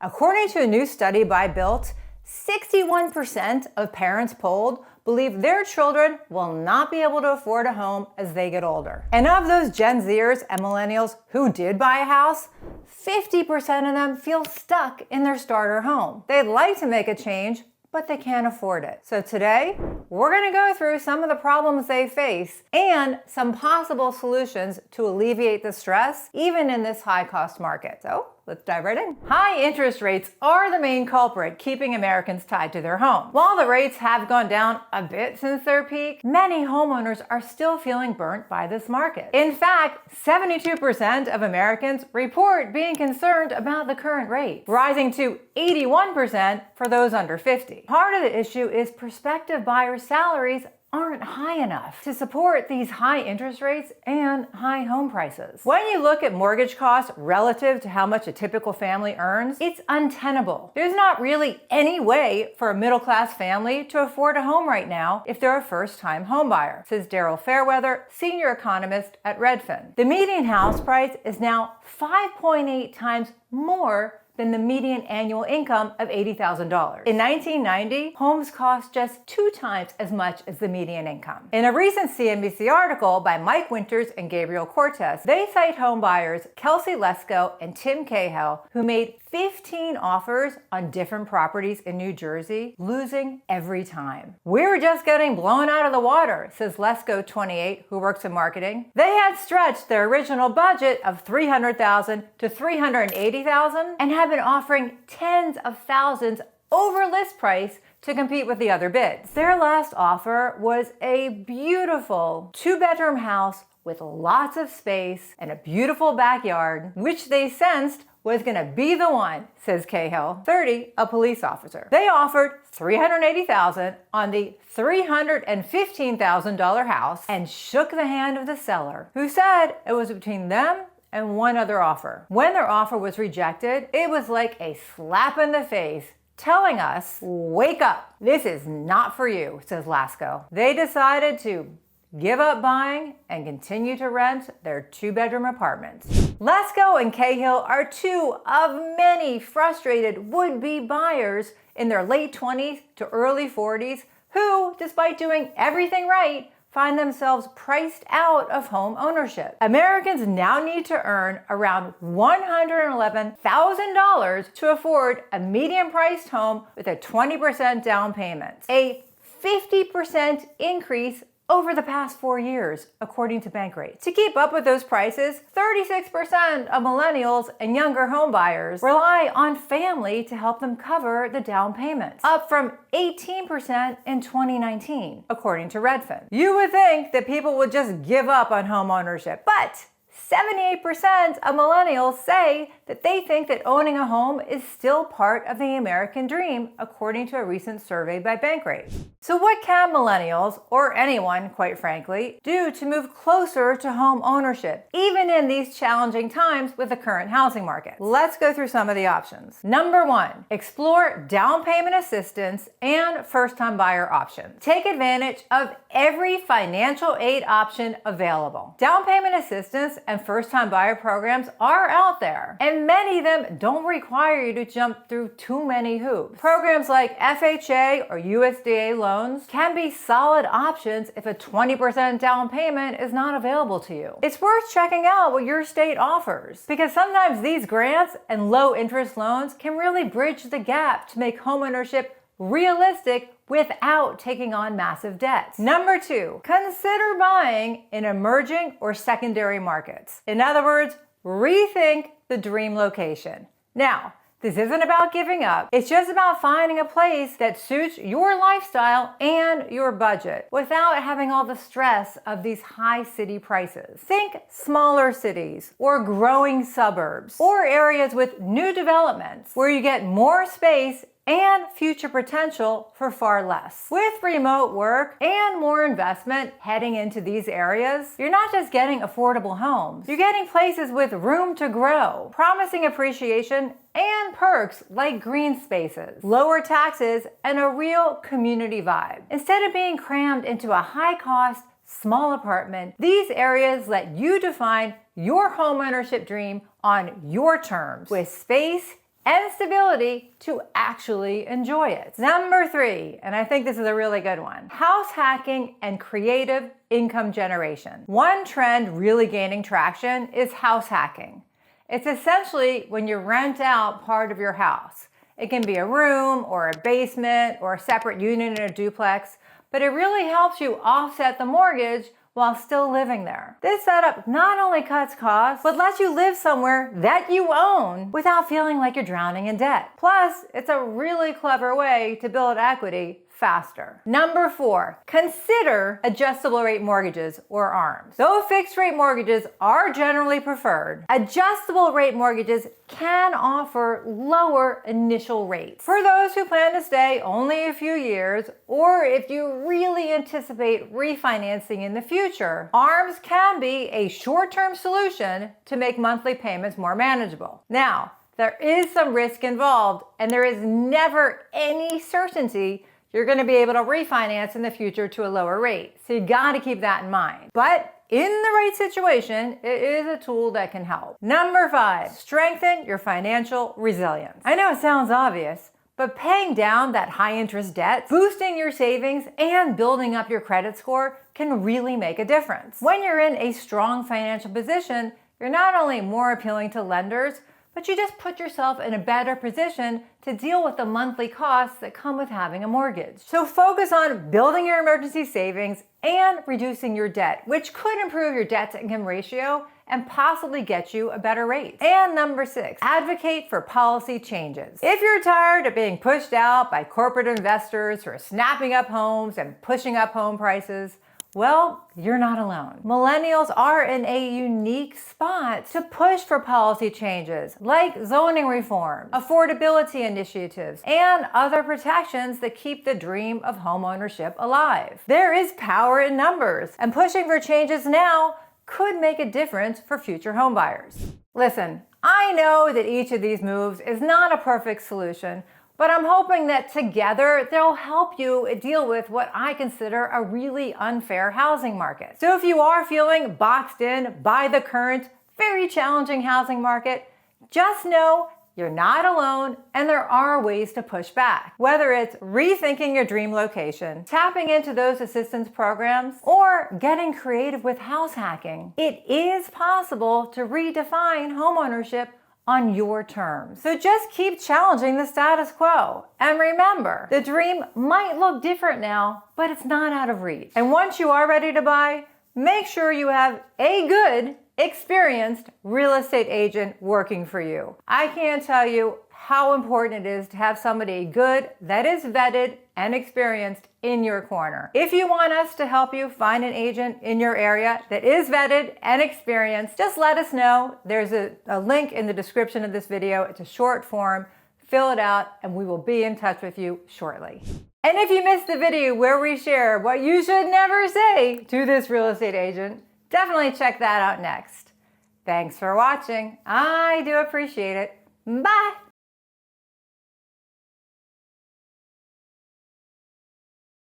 According to a new study by Built, 61% of parents polled believe their children will not be able to afford a home as they get older. And of those Gen Zers and millennials who did buy a house, 50% of them feel stuck in their starter home. They'd like to make a change, but they can't afford it. So today, we're gonna go through some of the problems they face and some possible solutions to alleviate the stress, even in this high-cost market. So let's dive right in. High interest rates are the main culprit keeping Americans tied to their home. While the rates have gone down a bit since their peak, many homeowners are still feeling burnt by this market. In fact, 72% of Americans report being concerned about the current rate, rising to 81% for those under 50. Part of the issue is prospective buyers' salaries aren't high enough to support these high interest rates and high home prices. When you look at mortgage costs relative to how much a typical family earns, it's untenable. There's not really any way for a middle-class family to afford a home right now if they're a first-time home buyer, says Daryl Fairweather, senior economist at Redfin. The median house price is now 5.8 times more than the median annual income of $80,000. In 1990, homes cost just 2 times as much as the median income. In a recent CNBC article by Mike Winters and Gabriel Cortez, they cite home buyers Kelsey Lesko and Tim Cahill, who made 15 offers on different properties in New Jersey, losing every time. "We were just getting blown out of the water," says Lesko, 28, who works in marketing. They had stretched their original budget of $300,000 to $380,000 and had been offering tens of thousands over list price to compete with the other bids. Their last offer was a beautiful 2-bedroom house with lots of space and a beautiful backyard, which they sensed was gonna be the one, says Cahill, 30, a police officer. They offered $380,000 on the $315,000 house and shook the hand of the seller, who said it was between them and one other offer. When their offer was rejected, it was like a slap in the face, telling us, "Wake up, this is not for you," says Lesko. They decided to give up buying and continue to rent their 2-bedroom apartments. Lesko and Cahill are 2 of many frustrated would-be buyers in their late 20s to early 40s who, despite doing everything right, find themselves priced out of home ownership. Americans now need to earn around $111,000 to afford a medium-priced home with a 20% down payment, a 50% increase over the past 4 years, according to Bankrate. To keep up with those prices, 36% of millennials and younger home buyers rely on family to help them cover the down payments, up from 18% in 2019, according to Redfin. You would think that people would just give up on home ownership, but 78% of millennials say that they think that owning a home is still part of the American dream, according to a recent survey by Bankrate. So what can millennials, or anyone quite frankly, do to move closer to home ownership, even in these challenging times with the current housing market? Let's go through some of the options. Number 1, explore down payment assistance and first-time buyer options. Take advantage of every financial aid option available. Down payment assistance and first-time buyer programs are out there, and many of them don't require you to jump through too many hoops. Programs like FHA or USDA loans can be solid options if a 20% down payment is not available to you. It's worth checking out what your state offers, because sometimes these grants and low-interest loans can really bridge the gap to make homeownership realistic without taking on massive debts. Number 2, consider buying in emerging or secondary markets. In other words, rethink the dream location. Now, this isn't about giving up. It's just about finding a place that suits your lifestyle and your budget without having all the stress of these high city prices. Think smaller cities or growing suburbs or areas with new developments where you get more space and future potential for far less. With remote work and more investment heading into these areas, you're not just getting affordable homes, you're getting places with room to grow, promising appreciation and perks like green spaces, lower taxes, and a real community vibe. Instead of being crammed into a high-cost, small apartment, these areas let you define your homeownership dream on your terms with space and stability to actually enjoy it. Number 3, and I think this is a really good one, house hacking and creative income generation. One trend really gaining traction is house hacking. It's essentially when you rent out part of your house. It can be a room or a basement or a separate unit in a duplex, but it really helps you offset the mortgage while still living there. This setup not only cuts costs, but lets you live somewhere that you own without feeling like you're drowning in debt. Plus, it's a really clever way to build equity faster. Number 4, consider adjustable rate mortgages or ARMs. Though fixed rate mortgages are generally preferred, adjustable rate mortgages can offer lower initial rates. For those who plan to stay only a few years, or if you really anticipate refinancing in the future, ARMs can be a short-term solution to make monthly payments more manageable. Now, there is some risk involved, and there is never any certainty you're going to be able to refinance in the future to a lower rate. So you got to keep that in mind. But in the right situation, it is a tool that can help. Number 5, strengthen your financial resilience. I know it sounds obvious, but paying down that high interest debt, boosting your savings, and building up your credit score can really make a difference. When you're in a strong financial position, you're not only more appealing to lenders, but you just put yourself in a better position to deal with the monthly costs that come with having a mortgage. So focus on building your emergency savings and reducing your debt, which could improve your debt to income ratio and possibly get you a better rate. And number 6, advocate for policy changes. If you're tired of being pushed out by corporate investors who are snapping up homes and pushing up home prices, well, you're not alone. Millennials are in a unique spot to push for policy changes like zoning reform, affordability initiatives, and other protections that keep the dream of homeownership alive. There is power in numbers, and pushing for changes now could make a difference for future homebuyers. Listen, I know that each of these moves is not a perfect solution, but I'm hoping that together they'll help you deal with what I consider a really unfair housing market. So if you are feeling boxed in by the current, very challenging housing market, just know you're not alone and there are ways to push back. Whether it's rethinking your dream location, tapping into those assistance programs, or getting creative with house hacking, it is possible to redefine homeownership on your terms. So just keep challenging the status quo. And remember, the dream might look different now, but it's not out of reach. And once you are ready to buy, make sure you have a good, experienced real estate agent working for you. I can't tell you how important it is to have somebody good that is vetted and experienced in your corner. If you want us to help you find an agent in your area that is vetted and experienced, just let us know. There's a link in the description of this video. It's a short form. Fill it out and we will be in touch with you shortly. And if you missed the video where we share what you should never say to this real estate agent, definitely check that out next. Thanks for watching. I do appreciate it. Bye.